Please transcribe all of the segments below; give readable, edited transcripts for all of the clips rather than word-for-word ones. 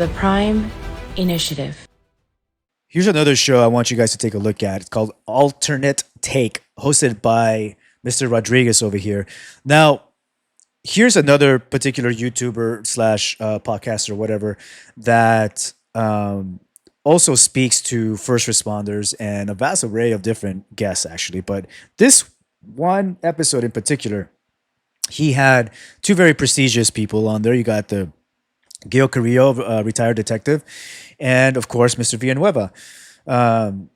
The Prime Initiative. Here's another show I want you guys to take a look at. It's called Alternate Take, hosted by Mr. Rodriguez over here. Now, here's another particular YouTuber slash podcaster, whatever, that also speaks to first responders and a vast array of different guests, actually. But this one episode in particular, he had two very prestigious people on there. You got the Gil Carrillo, retired detective, and of course, Mr. Villanueva. Um,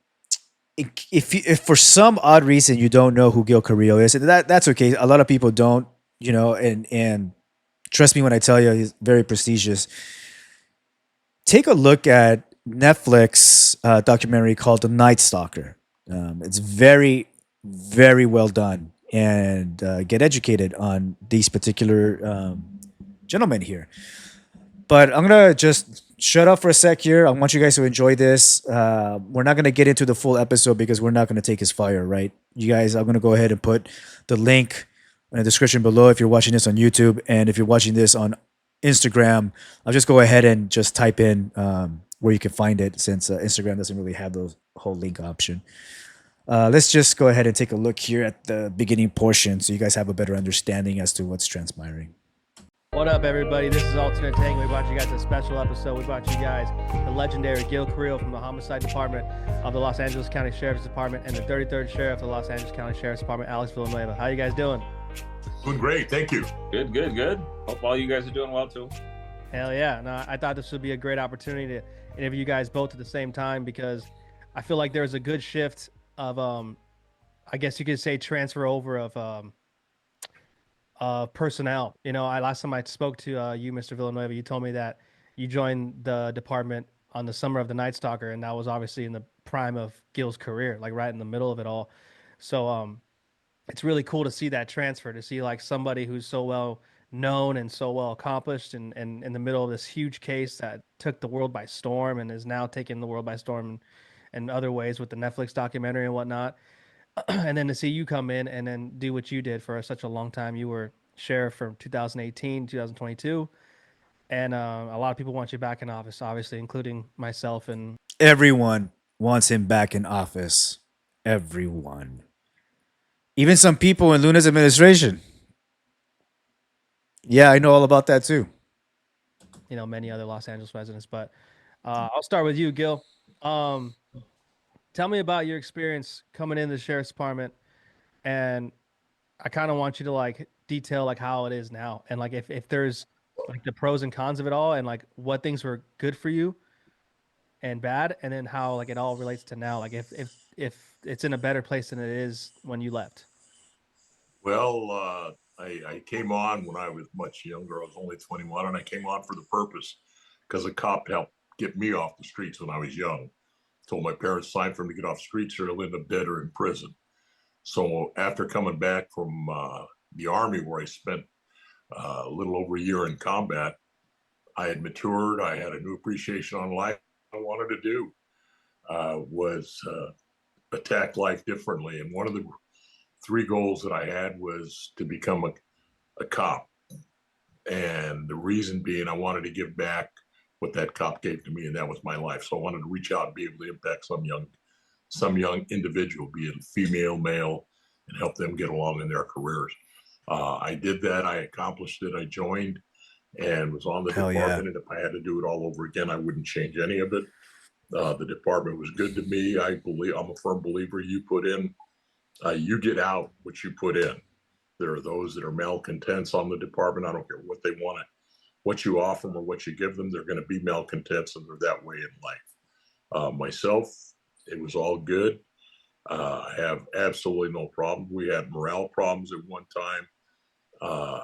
if for some odd reason you don't know who Gil Carrillo is, that's okay. A lot of people don't, and trust me when I tell you, he's very prestigious. Take a look at Netflix documentary called The Night Stalker. It's very, very well done, and get educated on these particular gentlemen here. But I'm gonna just shut up for a sec here. I want you guys to enjoy this. We're not gonna get into the full episode because we're not gonna take his fire, right? You guys, I'm gonna go ahead and put the link in the description below if you're watching this on YouTube, and if you're watching this on Instagram, I'll just go ahead and just type in where you can find it, since Instagram doesn't really have the whole link option. Let's just go ahead and take a look here at the beginning portion so you guys have a better understanding as to what's transpiring. What up, everybody? This is Alternate Take. We brought you guys a special episode. We brought you guys the legendary Gil Carrillo from the Homicide Department of the Los Angeles County Sheriff's Department and the 33rd Sheriff of the Los Angeles County Sheriff's Department, Alex Villanueva. How you guys doing? Doing great, thank you. Good. Hope all you guys are doing well too. Hell yeah. No, I thought this would be a great opportunity to interview you guys both at the same time, because I feel like there's a good shift of, I guess you could say, transfer over of personnel. Last time I spoke to you, Mr. Villanueva, you told me that you joined the department on the summer of the Night Stalker, and that was obviously in the prime of Gil's career, like right in the middle of it all. So it's really cool to see that transfer, to see like somebody who's so well known and so well accomplished, and in the middle of this huge case that took the world by storm and is now taking the world by storm in other ways with the Netflix documentary and whatnot. And then to see you come in and then do what you did for such a long time. You were sheriff from 2018, 2022. And a lot of people want you back in office, obviously, including myself. And Everyone wants him back in office. Everyone. Even some people in Luna's administration. Yeah, I know all about that too. Many other Los Angeles residents. But I'll start with you, Gil. Tell me about your experience coming in the sheriff's department, and I kind of want you to like detail like how it is now, and like if there's like the pros and cons of it all, and like what things were good for you and bad, and then how like it all relates to now, like if it's in a better place than it is when you left. Well, I came on when I was much younger. I was only 21, and I came on for the purpose because a cop helped get me off the streets when I was young. Told my parents to sign for him to get off streets or he'll end up dead or in prison. So after coming back from the Army, where I spent a little over a year in combat, I had matured. I had a new appreciation on life. What I wanted to do was attack life differently. And one of the three goals that I had was to become a cop. And the reason being, I wanted to give back what that cop gave to me, and that was my life. So I wanted to reach out and be able to impact some young individual, be it female, male, and help them get along in their careers. I did that. I accomplished it. I joined and was on the Hell yeah. department. And if I had to do it all over again, I wouldn't change any of it. The department was good to me. I'm a firm believer. You put in, you get out what you put in. There are those that are malcontents on the department. I don't care what they want to, what you offer them or what you give them, they're going to be malcontents, and they're that way in life. Myself, it was all good. I have absolutely no problem. We had morale problems at one time,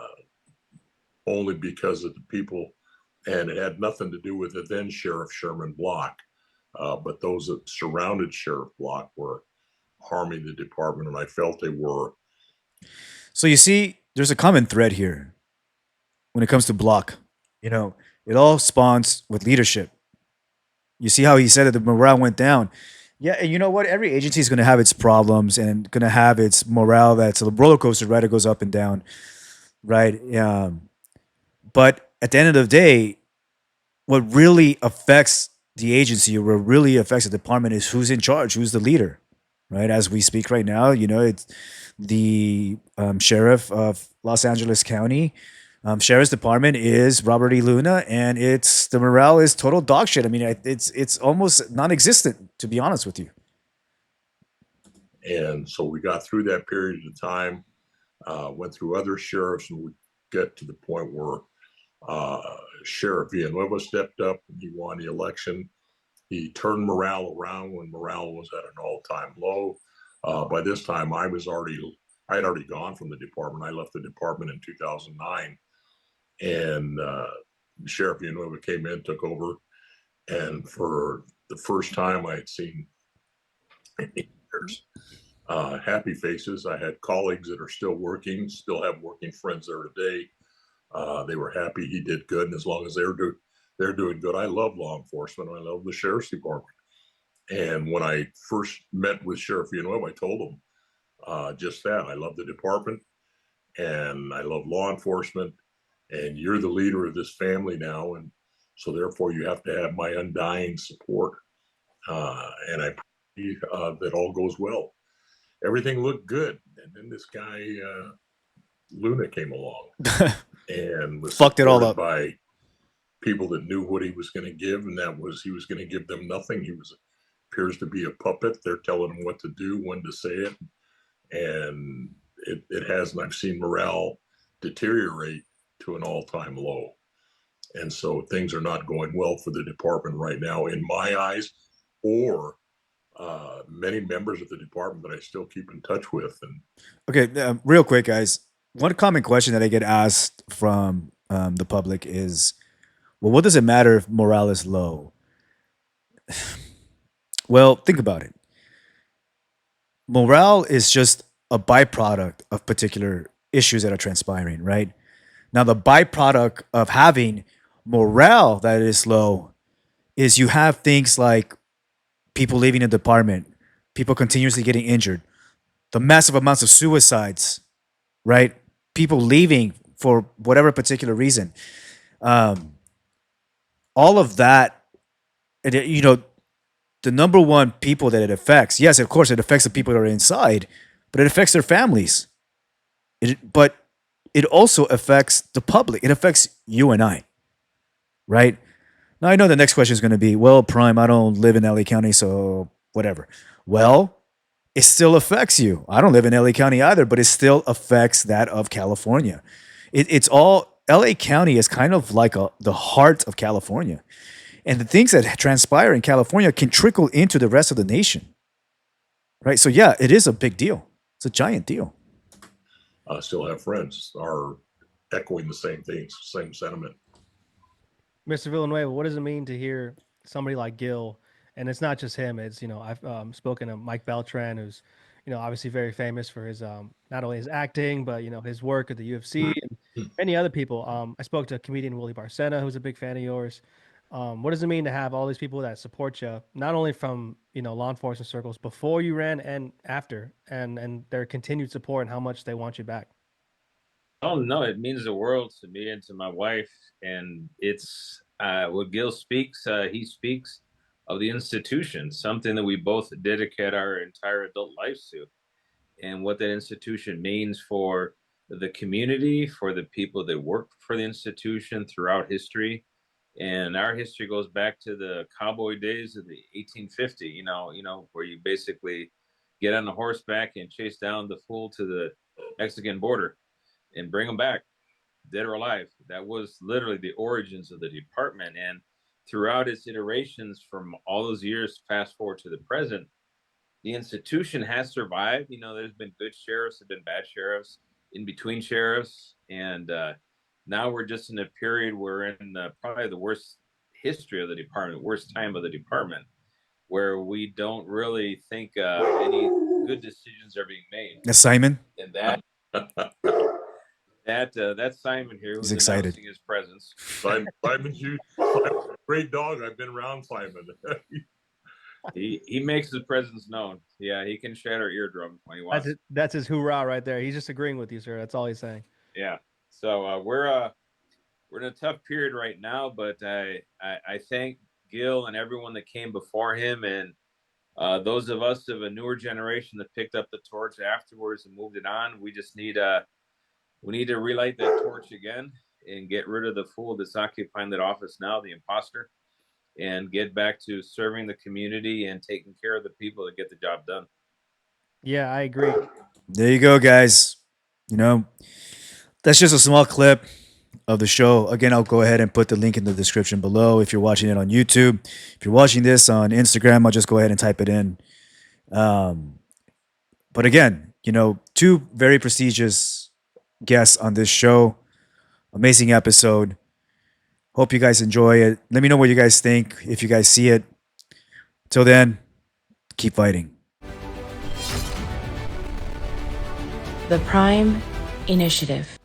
only because of the people, and it had nothing to do with the then Sheriff Sherman Block, but those that surrounded Sheriff Block were harming the department, and I felt they were. So you see, there's a common thread here when it comes to Block. It all spawns with leadership. You see how he said that the morale went down. Yeah, and you know what? Every agency is going to have its problems and going to have its morale that's a roller coaster, right? It goes up and down, right? But at the end of the day, what really affects the agency or what really affects the department is who's in charge, who's the leader, right? As we speak right now, it's the sheriff of Los Angeles County. Sheriff's Department is Robert E. Luna, and it's the morale is total dog shit. I mean, it's almost non-existent, to be honest with you. And so we got through that period of time, went through other sheriffs, and we get to the point where Sheriff Villanueva stepped up and he won the election. He turned morale around when morale was at an all-time low. By this time, I had already gone from the department. I left the department in 2009, and Sheriff Villanueva came in, took over, and for the first time I had seen in years, happy faces. I had colleagues that are still working, still have working friends there today. They were happy. He did good, and as long as they're doing good. I love law enforcement. I love the sheriff's department. And when I first met with Sheriff Villanueva, I told him just that. I love the department, and I love law enforcement, and you're the leader of this family now, and so therefore you have to have my undying support. And I pray that all goes well. Everything looked good, and then this guy Luna came along and was Fucked it all up by people that knew what he was going to give, and that was he was going to give them nothing. He appears to be a puppet. They're telling him what to do, when to say it, and it has. And I've seen morale deteriorate to an all-time low, and so things are not going well for the department right now, in my eyes, or many members of the department that I still keep in touch with. And okay, real quick, guys. One common question that I get asked from the public is, well, what does it matter if morale is low? Well, think about it. Morale is just a byproduct of particular issues that are transpiring, right? Now, the byproduct of having morale that is low is you have things like people leaving the department, people continuously getting injured, the massive amounts of suicides, right? People leaving for whatever particular reason. All of that, the number one people that it affects, yes, of course, it affects the people that are inside, but it affects their families. But it also affects the public. It affects you and I, right? Now, I know the next question is going to be, well, Prime, I don't live in LA County, so whatever. Well, it still affects you. I don't live in LA County either, but it still affects that of California. It's all, LA County is kind of like the heart of California. And the things that transpire in California can trickle into the rest of the nation, right? So yeah, it is a big deal. It's a giant deal. I still have friends are echoing the same things, same sentiment. Mr. Villanueva, what does it mean to hear somebody like Gil? And it's not just him. It's, I've spoken to Mike Beltran, who's, obviously very famous for his, not only his acting, but, his work at the UFC and many other people. I spoke to comedian Willie Barcena, who's a big fan of yours. What does it mean to have all these people that support you, not only from, law enforcement circles before you ran and after, and their continued support and how much they want you back? Oh no, it means the world to me and to my wife. And it's what Gil speaks. He speaks of the institution, something that we both dedicate our entire adult lives to, and what that institution means for the community, for the people that work for the institution throughout history. And our history goes back to the cowboy days of the 1850. Where you basically get on a horseback and chase down the fool to the Mexican border and bring them back, dead or alive. That was literally the origins of the department. And throughout its iterations from all those years, fast forward to the present, the institution has survived. There's been good sheriffs, have been bad sheriffs, in between sheriffs. And now we're just in a period where in probably the worst history of the department, worst time of the department, where we don't really think any good decisions are being made. Yes, Simon? And that's Simon here, who's He's excited. announcing his presence. Simon's great dog. I've been around Simon. He makes his presence known. Yeah, he can shatter eardrum when he wants. That's his hoorah right there. He's just agreeing with you, sir. That's all he's saying. Yeah. So we're we're in a tough period right now, but I thank Gil and everyone that came before him, and those of us of a newer generation that picked up the torch afterwards and moved it on. We just need we need to relight that torch again and get rid of the fool that's occupying that office now, the imposter, and get back to serving the community and taking care of the people that get the job done. Yeah, I agree. There you go, guys. You know, that's just a small clip of the show. Again, I'll go ahead and put the link in the description below if you're watching it on YouTube. If you're watching this on Instagram, I'll just go ahead and type it in. But again, you know, two very prestigious guests on this show. Amazing episode. Hope you guys enjoy it. Let me know what you guys think if you guys see it. Till then, keep fighting. The Prime Initiative.